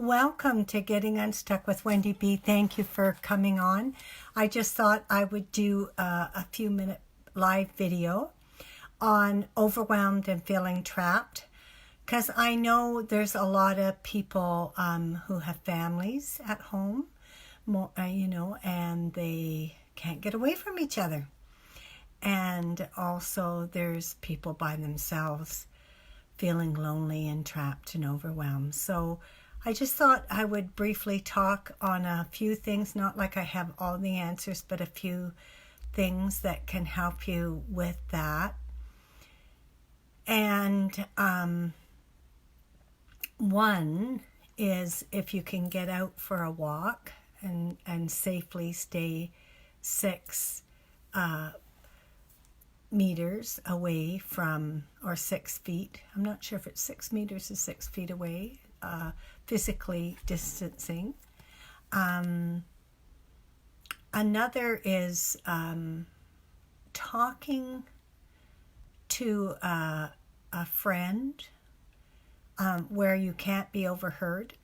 Welcome to Getting Unstuck with Wendy B. Thank you for coming on. I just thought I would do a few minute live video on overwhelmed and feeling trapped, because I know there's a lot of people who have families at home, and they can't get away from each other. And also there's people by themselves feeling lonely and trapped and overwhelmed. So I just thought I would briefly talk on a few things, not like I have all the answers, but a few things that can help you with that. And one is if you can get out for a walk and safely stay 6 meters away from, or 6 feet. I'm not sure if it's 6 meters or 6 feet away, physically distancing. Another is talking to a friend where you can't be overheard,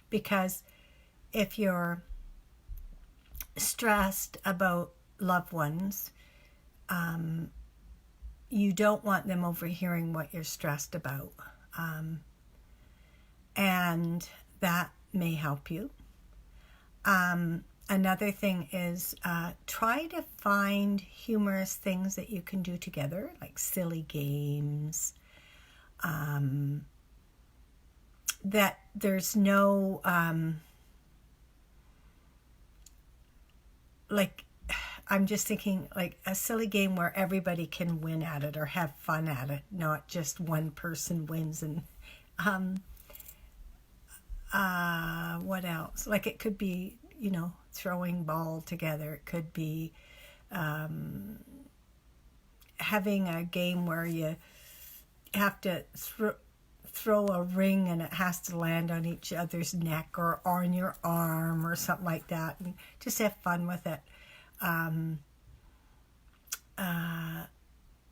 because if you're stressed about loved ones, you don't want them overhearing what you're stressed about. And that may help you. Another thing is try to find humorous things that you can do together, like silly games, that there's no, I'm just thinking like a silly game where everybody can win at it or have fun at it, not just one person wins. And what else? Like it could be, throwing ball together. It could be having a game where you have to throw a ring and it has to land on each other's neck or on your arm or something like that, and just have fun with it.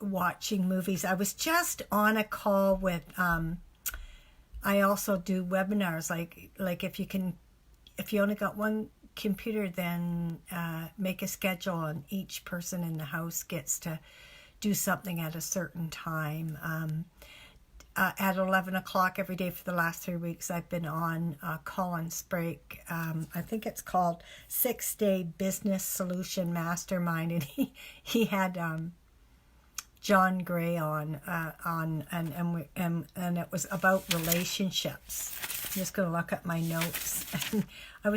Watching movies. I was just on a call with I also do webinars, like if you only got one computer, then make a schedule and each person in the house gets to do something at a certain time. At 11 o'clock every day for the last 3 weeks, I've been on Colin Sprake. I think it's called 6-Day Business Solution Mastermind, and he had John Gray on and it was about relationships. I'm just going to look at my notes. I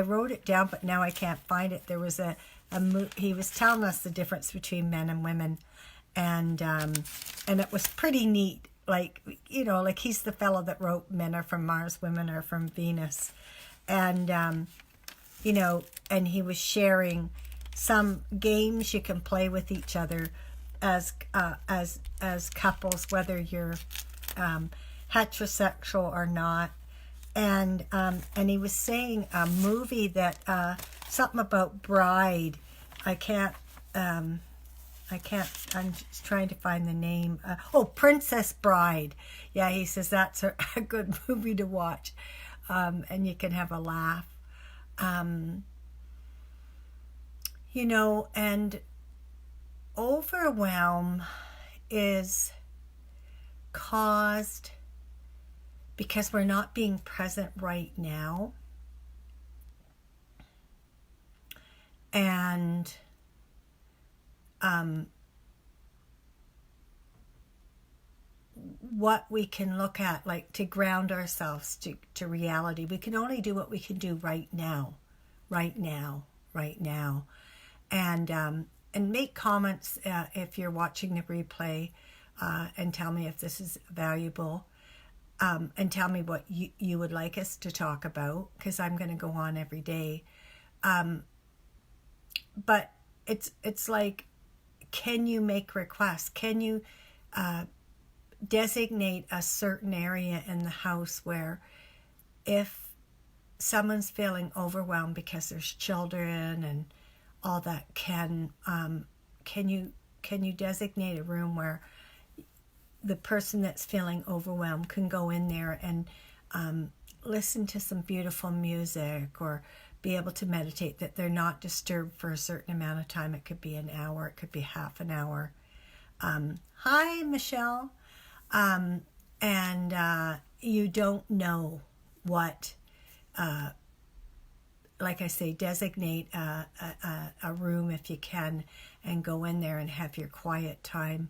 wrote it down, but now I can't find it. There was he was telling us the difference between men and women, and it was pretty neat. Like he's the fellow that wrote Men Are From Mars, Women Are From Venus. And, and he was sharing some games you can play with each other as couples, whether you're heterosexual or not. And he was saying a movie that, something about Bride. I'm just trying to find the name. Princess Bride. Yeah, he says that's a good movie to watch. And you can have a laugh. And overwhelm is caused because we're not being present right now. And what we can look at, like to ground ourselves to reality, we can only do what we can do right now. And make comments if you're watching the replay, and tell me if this is valuable, and tell me what you would like us to talk about, because I'm going to go on every day. But it's like, can you make requests? Can you designate a certain area in the house where if someone's feeling overwhelmed because there's children and all that, can you designate a room where the person that's feeling overwhelmed can go in there and listen to some beautiful music or be able to meditate, that they're not disturbed for a certain amount of time. It could be an hour, it could be half an hour. Hi, Michelle. And you don't know what, like I say, designate a room if you can and go in there and have your quiet time.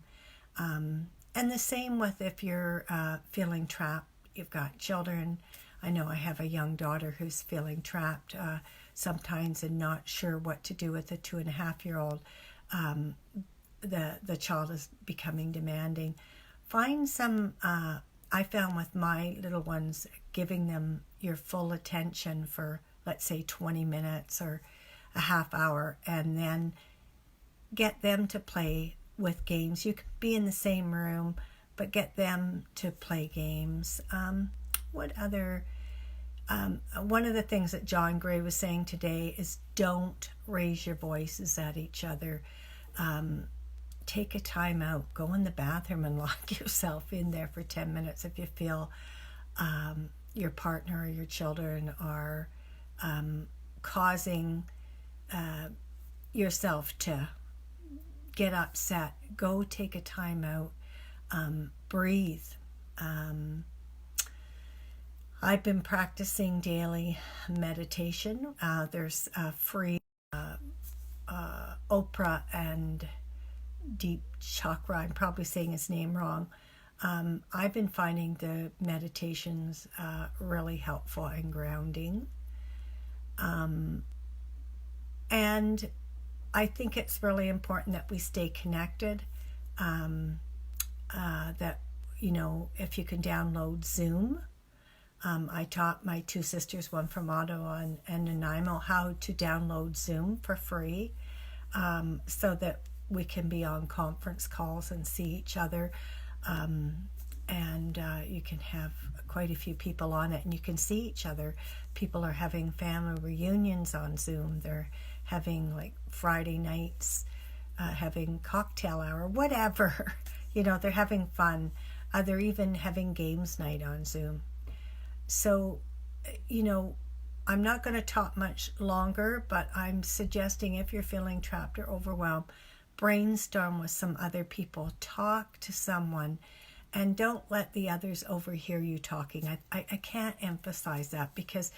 And the same with if you're feeling trapped, you've got children. I know I have a young daughter who's feeling trapped sometimes and not sure what to do with a 2.5-year-old. The child is becoming demanding. Find some, I found with my little ones, giving them your full attention for, let's say, 20 minutes or a half hour, and then get them to play with games. You can be in the same room, but get them to play games. What other... one of the things that John Gray was saying today is don't raise your voices at each other. Take a time out. Go in the bathroom and lock yourself in there for 10 minutes if you feel your partner or your children are causing yourself to get upset. Go take a time out. Breathe. I've been practicing daily meditation. There's a free Oprah and Deep Chakra. I'm probably saying his name wrong. I've been finding the meditations really helpful and grounding. And I think it's really important that we stay connected. That, you know, if you can download Zoom. I taught my two sisters, one from Ottawa and Nanaimo, how to download Zoom for free, so that we can be on conference calls and see each other. And you can have quite a few people on it, and you can see each other. People are having family reunions on Zoom. They're having like Friday nights, having cocktail hour, whatever. You know, they're having fun. They're even having games night on Zoom. So, you know, I'm not going to talk much longer, but I'm suggesting if you're feeling trapped or overwhelmed, brainstorm with some other people. Talk to someone, and don't let the others overhear you talking. I can't emphasize that, because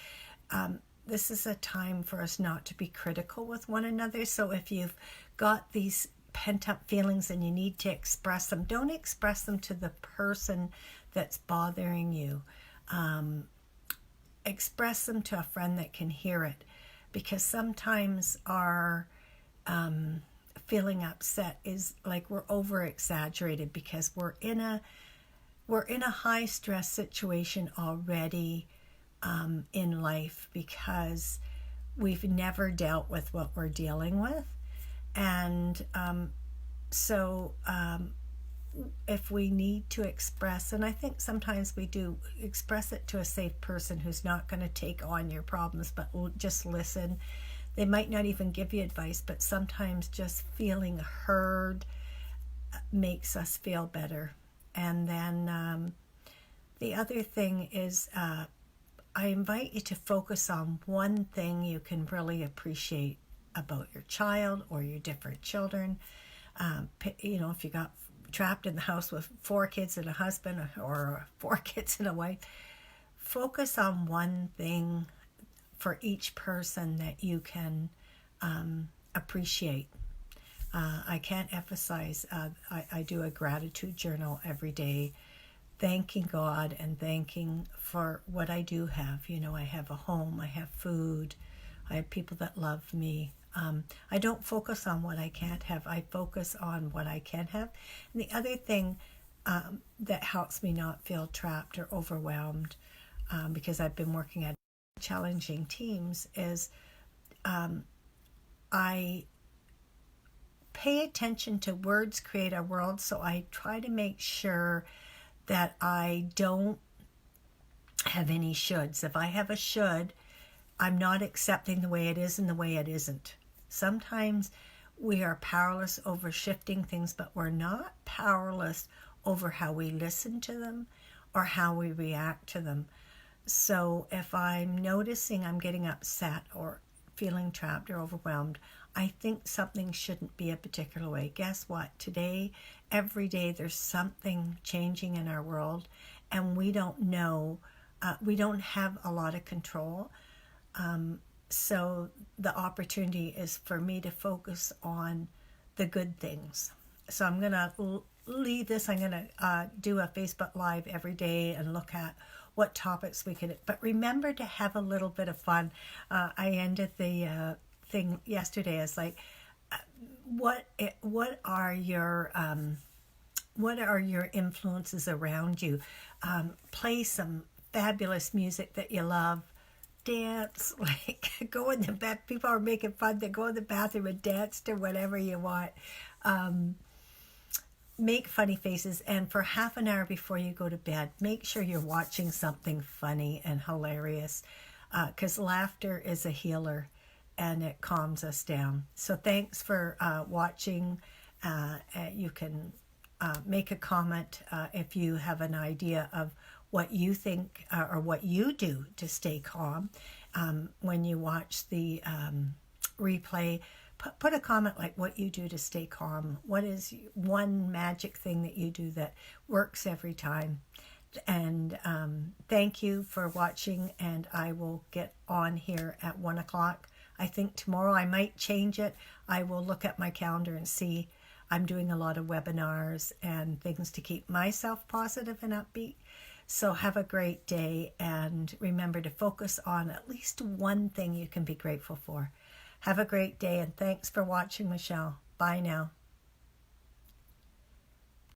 this is a time for us not to be critical with one another. So if you've got these pent-up feelings and you need to express them, don't express them to the person that's bothering you. Express them to a friend that can hear it, because sometimes our feeling upset is like we're over exaggerated, because we're in a high stress situation already in life, because we've never dealt with what we're dealing with. And so if we need to express, and I think sometimes we do, express it to a safe person who's not going to take on your problems, but will just listen. They might not even give you advice, but sometimes just feeling heard makes us feel better. And then the other thing is, I invite you to focus on one thing you can really appreciate about your child or your different children. You know, if you got trapped in the house with 4 kids and a husband, or 4 kids and a wife, focus on one thing for each person that you can appreciate. I can't emphasize, I do a gratitude journal every day, thanking God and thanking for what I do have. You know, I have a home, I have food, I have people that love me. I don't focus on what I can't have. I focus on what I can have. And the other thing that helps me not feel trapped or overwhelmed, because I've been working at challenging teams, is I pay attention to words create a world. So I try to make sure that I don't have any shoulds. If I have a should, I'm not accepting the way it is and the way it isn't. Sometimes we are powerless over shifting things, but we're not powerless over how we listen to them or how we react to them. So if I'm noticing I'm getting upset or feeling trapped or overwhelmed, I think something shouldn't be a particular way. Guess what? Today, every day, there's something changing in our world, and we don't know, we don't have a lot of control. So the opportunity is for me to focus on the good things. So I'm going to leave this. I'm going to do a Facebook Live every day and look at what topics we could. But remember to have a little bit of fun. I ended the thing yesterday as like, what are your influences around you? Play some fabulous music that you love. Dance, like go in the bed. People are making fun. They go in the bathroom and dance to whatever you want. Make funny faces, and for half an hour before you go to bed, make sure you're watching something funny and hilarious, because laughter is a healer and it calms us down. So thanks for watching. You can make a comment if you have an idea of what you think or what you do to stay calm when you watch the replay. Put a comment like what you do to stay calm. What is one magic thing that you do that works every time? And thank you for watching, and I will get on here at 1 o'clock. I think tomorrow I might change it. I will look at my calendar and see. I'm doing a lot of webinars and things to keep myself positive and upbeat. So have a great day, and remember to focus on at least one thing you can be grateful for. Have a great day, and thanks for watching, Michelle. Bye now.